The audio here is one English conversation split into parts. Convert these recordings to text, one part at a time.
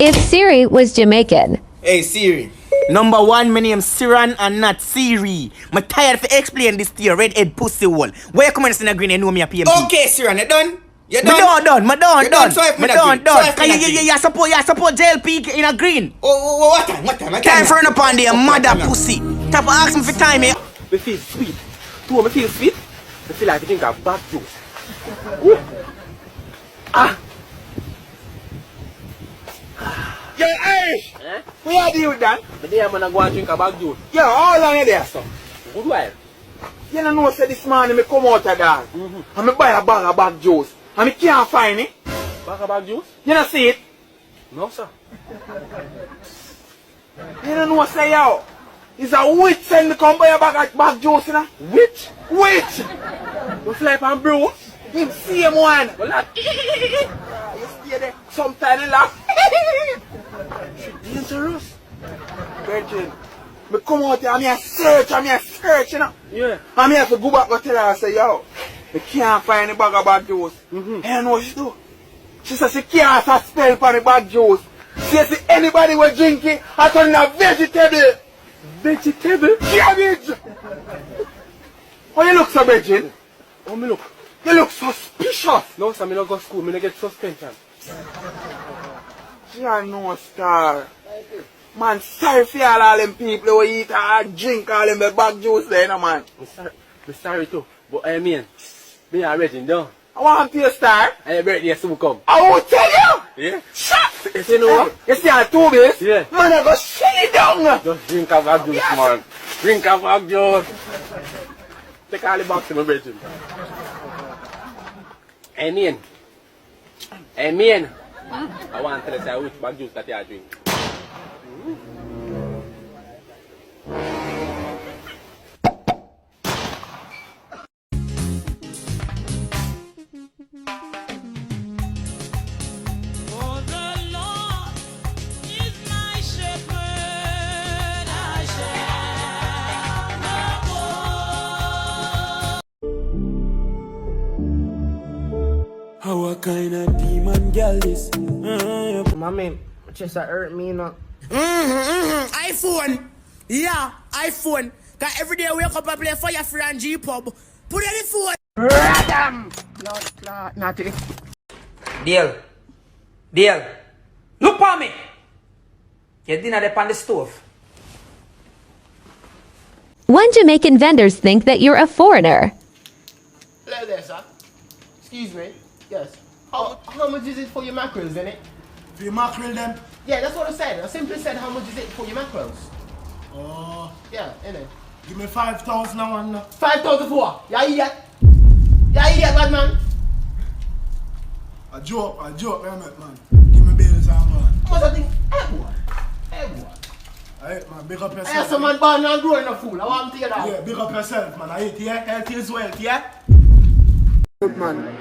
If Siri was Jamaican. Hey Siri. Number one, my name Siran and not Siri. I'm tired to explain this to your redhead pussy hole. Where you come and a green and know me a PMP? Okay, Siran, you done? You done? Me done. So you support JLP in a green. Oh, what time? Time for an upon the mother pussy. Tap ask me for time, eh? Me feel sweet. Two, me feel sweet. Me feel like I drink a bad juice. Yo, hey! Eh? What you do with that? But then I'm gonna go and drink a bag juice. Yo, how long you there, son? Good while. You don't know, say this morning me come out of that. And me buy a bag of bag juice. And me can't find it. Bag juice? You don't see it? No, sir. You don't know, say yo. It's a witch send me come buy a bag juice, you know? Witch? Witch! You fly from Bruce? Him same one. Well, that. You stay there. Sometimes he laugh. Dangerous. Virgin. Me come out here and me a search, you know? Yeah. And me have to go back and tell her, I say, yo, me can't find the bag of bag juice. And you know what she do? She said she can't have a spell for the bag juice. She said anybody will drink it, I turn a vegetable. Vegetable? Cabbage! How you look so, Virgin? How me look? You look suspicious. No, sir, me not go to school. Me not get suspension. She a no star. Man, sorry for all them people who eat and drink all them bag juice there, you know, man. Me sorry too. But I mean, me already done. I want to be a star. And your birthday soon come. I won't tell you. Yeah? Shut. You see no what? You see how two days? Yeah. Man, I go shut it down. Just drink a bag juice, Yes. man. Drink a bag juice. Take all the box to my bedroom. Amen. I want to tell you which bag juice that you are drinking. How a kind of demon girl this? Mommy, just hurt me, you know. iPhone. Yeah, iPhone. Cause every day I wake up and play Fire Free and G-Pub. Put on the phone. Radam! Lord, naughty. Deal. Look for me. Your dinner there on the stove. When Jamaican vendors think that you're a foreigner. Hello there, sir. Excuse me. Yes. How much is it for your mackerels, innit? For your mackerel them? Yeah, that's what I said. I simply said how much is it for your mackerels? Oh, Yeah, innit? give me 5,000 now and 5,000 for what? Yeah, idiot. Yeah, idiot, bad man. a joke, man. Give me bills and man. What's that thing? Hey, boy. Alright, man, big up I have yourself. some man born and growing a fool. I want to hear that. Yeah, big up yourself, man. I eat, yeah? Healthy is wealth, yeah? Good man.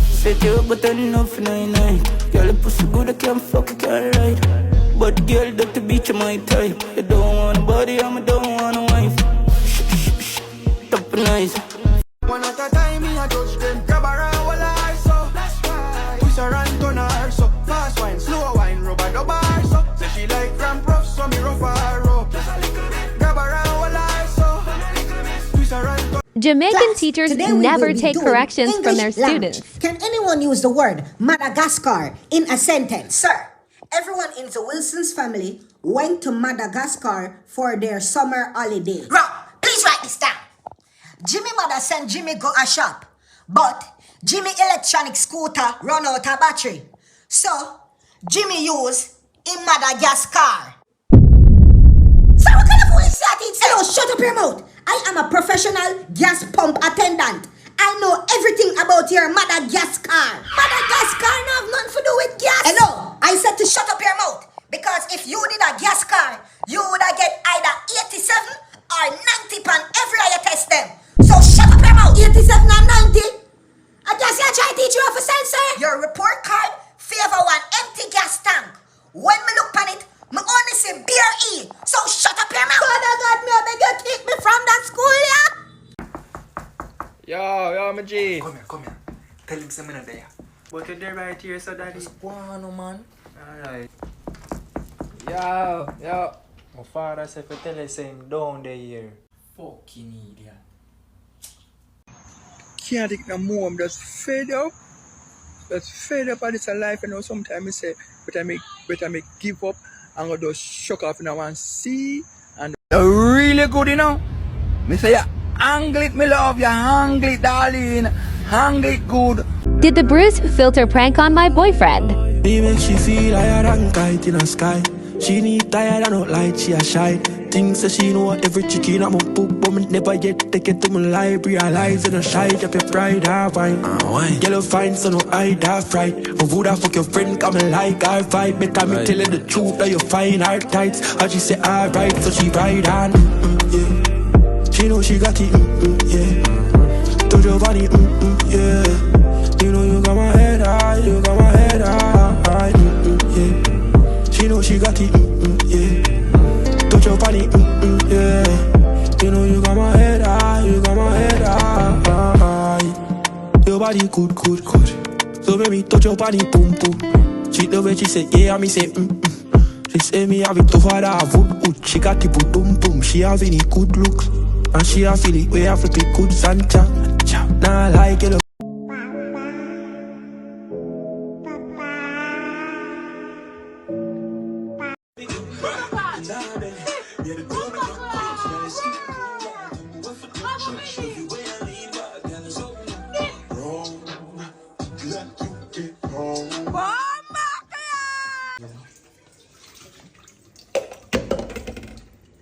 Set you up, but I enough for 99. Girl, the pussy good, I can't fuck it, alright. But girl, that the beach of my type. You don't want a body, I don't want a wife. Top nice. One at a time, me a touch them. Grab around while I so. Twist her and turn her so. Fast wine, slow wine, rubber double so. Say she like ramp rough, so me rough her up. Grab around while I so. Twist her and turn. Jamaican Class, teachers today we never will be take doing corrections from their English language. students. Can anyone use the word Madagascar in a sentence? Sir, everyone in the Wilson's family went to Madagascar for their summer holiday. Rob, please write this down. Jimmy mother sent Jimmy go a shop, but Jimmy electronic scooter run out of battery. So, Jimmy use in Madagascar. Sir, what kind of fool is that? Hello, shut up your mouth. I am a professional gas pump attendant. I know everything about your Madagascar. Madagascar have nothing to do with gas. Hello, I said to shut up your mouth. Because if you did a gas car, you would have get either 87 or 90 pound every year you test them. So shut up your mouth. 87 and 90? I guess I try to teach you off a sensor. Your report card favor one empty gas tank. When me look on it, me only see beer E. So shut up your mouth. God, me I beg you kick me from that school, yeah? Yo, my G. Come here. Tell him something there. But you're there right here, so daddy. Just go on, man. Alright. Yo. My father said to tell us saying down the here. Fucking idiot. Can't take no more. I'm just fed up. Just fed up of this life. You know, sometimes I say, better make give up and go just shock off in one see. And you're really good, you know. Me say, hang it, me love you, hang it, darling, hang it good. Did the bruise filter prank on my boyfriend? Me make she feel higher than kite in the sky. She need tired and not light, she a shy. Things that she know every chicken I'm a poop, but me never yet take it to my life. Realize in a shy, up your pride, I wine. Yellow fine, so no hide, I fright. But would I fuck your friend, come and like, I fight. Better me tell her the truth, that you find her tights. And she say, alright, so she ride on, yeah. She know she got it, yeah. To your body, yeah. You know you got my head high, you got my head high, yeah. She know she got it, yeah. Touch your body, yeah. You know you got my head high, you got my head high. Your body good. So baby, touch your body, boom. She the way she say, yeah, and me say, She say me have it tough for that wood. She got the boom. She have any good looks. And she have feel it, we have to be good and chat. Nah, like it.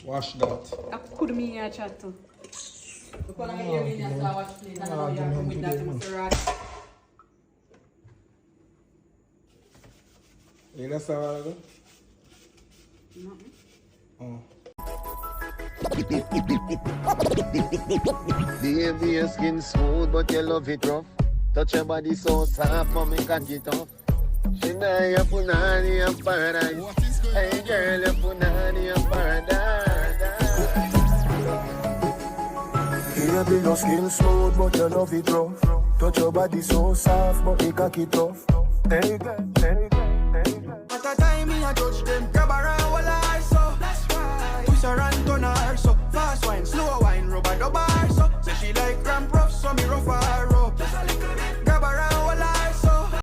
Wash that. I could me here chat too. Because I hear me and I watch play and I know you're from with that Mr. Rat. You know something? No. Baby, your skin smooth, but you love it rough. Touch your body so soft, mommy can't get off. She know you're punani and paradise. Hey girl, you're punani and paradise. Baby, your skin smooth, but you love it rough. Touch your body so soft, but you cock it off. Hey girl. At a time, me a touch